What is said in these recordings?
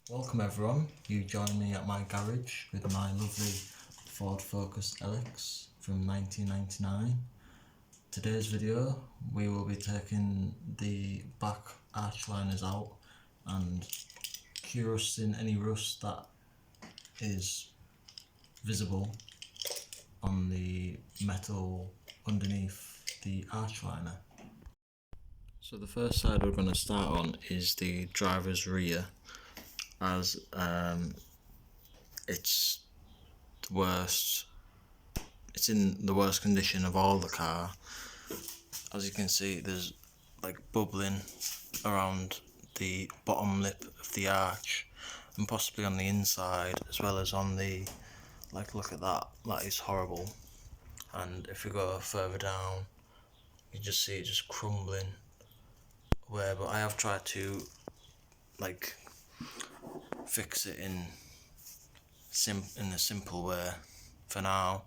Welcome everyone, you join me at my garage with my lovely Ford Focus LX from 1999. Today's video we will be taking the back arch liners out and cure-rusting any rust that is visible on the metal underneath the arch liner. So the first side we're going to start on is the driver's rear, as it's the worst. It's in the worst condition of all the car. As you can see, there's like bubbling around the bottom lip of the arch and possibly on the inside, as well as on the, like, look at that, that is horrible. And if we go further down, you just see it just crumbling away. But I have tried to like fix it in a simple way for now.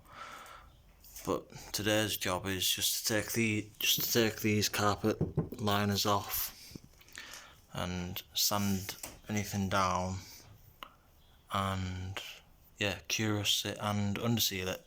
But today's job is just to take these carpet liners off and sand anything down, and yeah, cure-rust it and underseal it.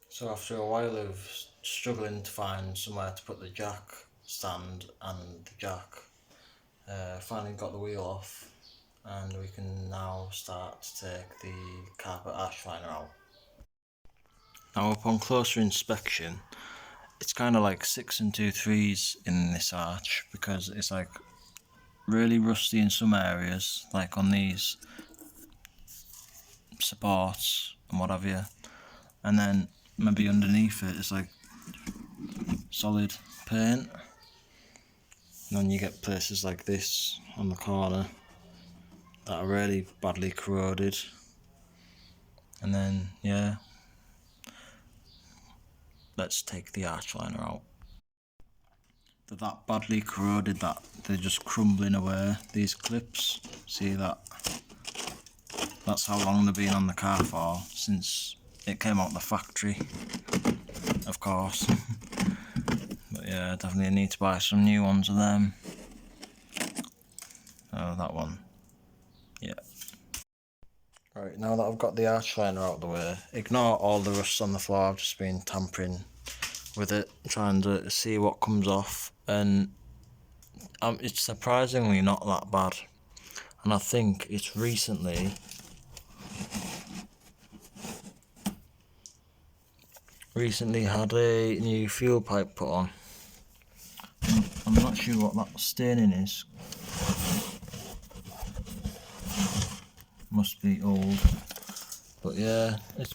So after a while of struggling to find somewhere to put the jack stand and the jack, finally got the wheel off, and we can now start to take the carpet arch liner out. Now upon closer inspection, it's kind of like 6 2/3 in this arch, because it's like really rusty in some areas, like on these supports and what have you, and then maybe underneath it is like solid paint, and then you get places like this on the corner that are really badly corroded. And then yeah, let's take the arch liner out. They're that badly corroded that they're just crumbling away, these clips. See that? That's how long they've been on the car for, since it came out the factory, of course. But yeah, definitely need to buy some new ones of them. Oh, that one. Yeah. Right, now that I've got the arch liner out of the way, ignore all the rust on the floor. I've just been tampering with it, trying to see what comes off, and it's surprisingly not that bad. And I think it's recently had a new fuel pipe put on. I'm not sure what that staining is. Must be old. But yeah, it's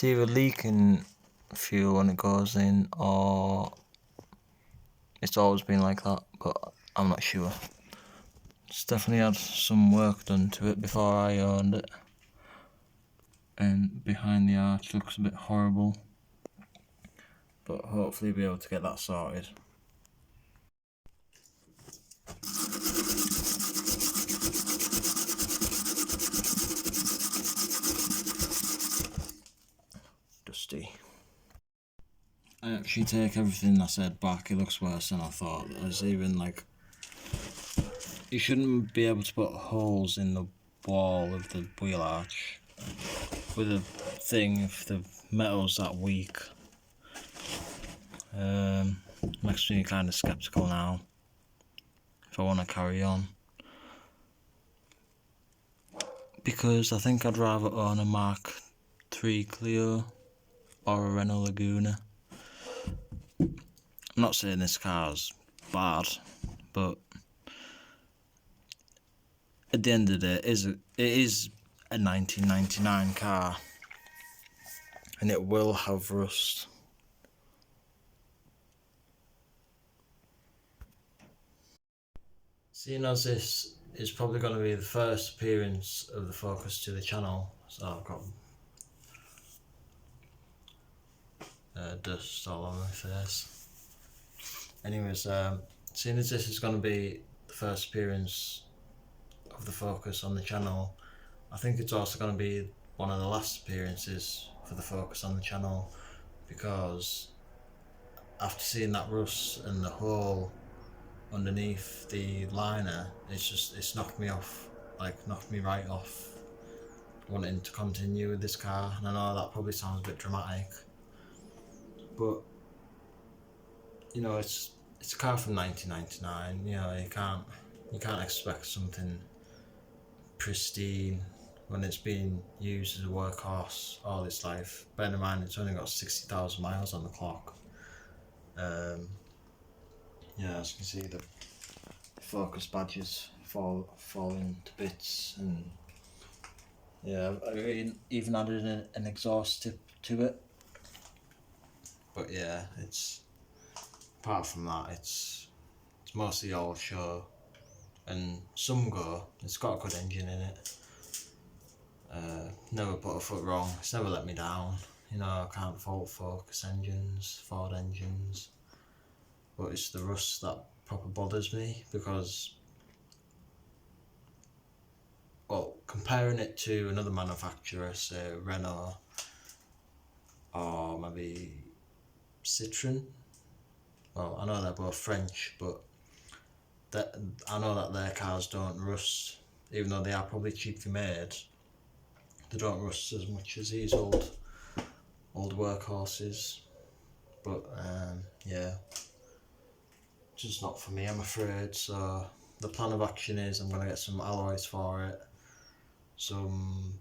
either leaking fuel when it goes in, or it's always been like that, but I'm not sure. It's definitely had some work done to it before I owned it. And behind the arch looks a bit horrible, but hopefully be able to get that sorted. Dusty. I actually take everything I said back. It looks worse than I thought. There's even like, you shouldn't be able to put holes in the wall of the wheel arch with a thing if the metal's that weak. Makes me kind of skeptical now if I want to carry on, because I think I'd rather own a Mark III Clio or a Renault Laguna. I'm not saying this car's bad, but at the end of the day, it is a 1999 car, and it will have rust. Seeing as this is probably going to be the first appearance of the Focus to the channel, so I've got dust all on my face. Anyways, seeing as this is going to be the first appearance of the Focus on the channel, I think it's also going to be one of the last appearances for the Focus on the channel, because after seeing that rust and the hole underneath the liner, it's knocked me off, like knocked me right off wanting to continue with this car. And I know that probably sounds a bit dramatic, but you know, it's a car from 1999. You know, you can't expect something pristine when it's been used as a workhorse all its life. Bear in mind, it's only got 60,000 miles on the clock. Yeah, as you can see, the Focus badges falling to bits, and yeah, I even added an exhaust tip to it. But yeah, it's apart from that, it's mostly all show, and some go. It's got a good engine in it. Never put a foot wrong. It's never let me down. You know, I can't fault Focus engines, Ford engines, but it's the rust that proper bothers me, because, well, comparing it to another manufacturer, say Renault or maybe Citroën. Well, I know they're both French, but I know that their cars don't rust, even though they are probably cheaply made. They don't rust as much as these old workhorses. But yeah, just not for me, I'm afraid. So the plan of action is I'm gonna get some alloys for it, some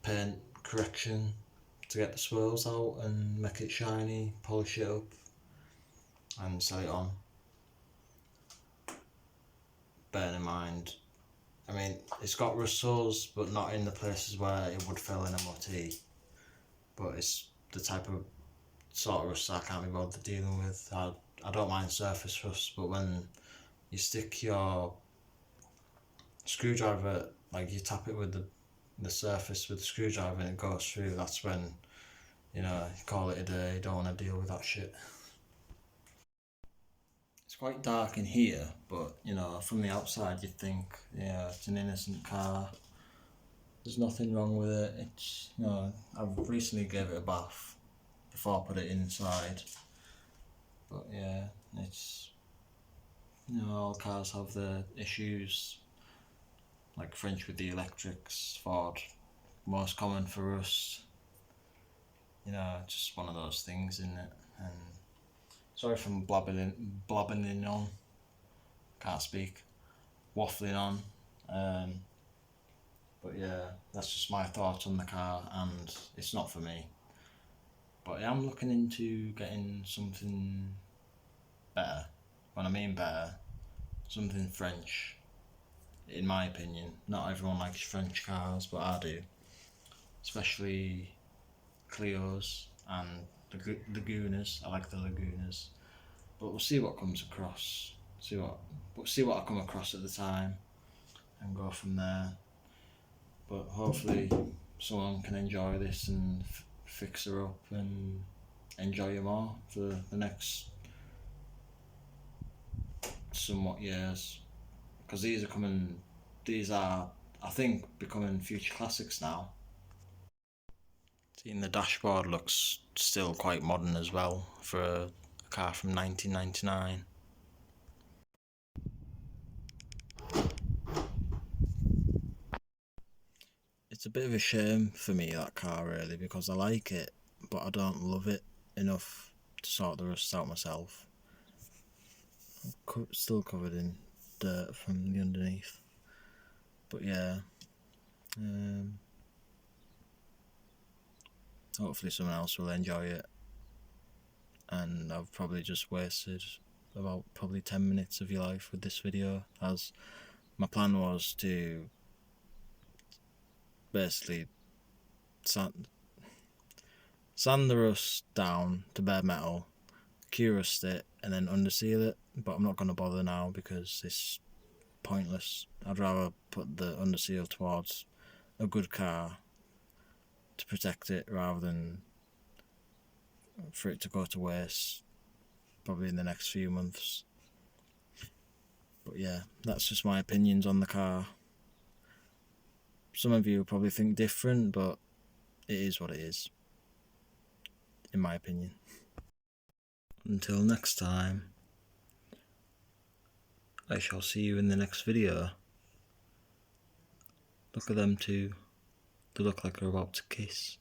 paint correction to get the swirls out and make it shiny, polish it up and sell it on. Bearing in mind, I mean, it's got rust sores, but not in the places where it would fail in MOT. But it's the type of sort of rust I can't be bothered dealing with. I don't mind surface rust, but when you stick your screwdriver, like you tap it with the surface with the screwdriver and it goes through, that's when, you know, you call it a day. You don't want to deal with that shit. It's quite dark in here, but you know, from the outside you'd think, yeah, it's an innocent car. There's nothing wrong with it. It's, you know, I've recently gave it a bath before I put it inside. But yeah, it's, you know, all cars have their issues. Like French with the electrics, Ford, most common for us. You know, just one of those things, isn't it? And sorry if I'm blabbing on. Can't speak. Waffling on. But yeah, that's just my thoughts on the car, and it's not for me. But I am looking into getting something better. When I mean better, something French. In my opinion, not everyone likes French cars, but I do. Especially Clios and the Lagunas. I like the Lagunas. But we'll see what comes across. See what I come across at the time, and go from there. But hopefully someone can enjoy this and fix her up and enjoy her more for the next somewhat years, because these are, I think, becoming future classics now. Seeing the dashboard looks still quite modern as well for a car from 1999. It's a bit of a shame for me, that car, really, because I like it, but I don't love it enough to sort the rust out myself. I'm still covered in dirt from the underneath. But yeah, hopefully someone else will enjoy it. And I've probably just wasted about probably 10 minutes of your life with this video, as my plan was to basically sand the rust down to bare metal, Q-rust it, and then underseal it. But I'm not going to bother now because it's pointless. I'd rather put the underseal towards a good car to protect it rather than for it to go to waste probably in the next few months. But yeah, that's just my opinions on the car. Some of you will probably think different, but it is what it is, in my opinion. Until next time, I shall see you in the next video. Look at them two. They look like they're about to kiss.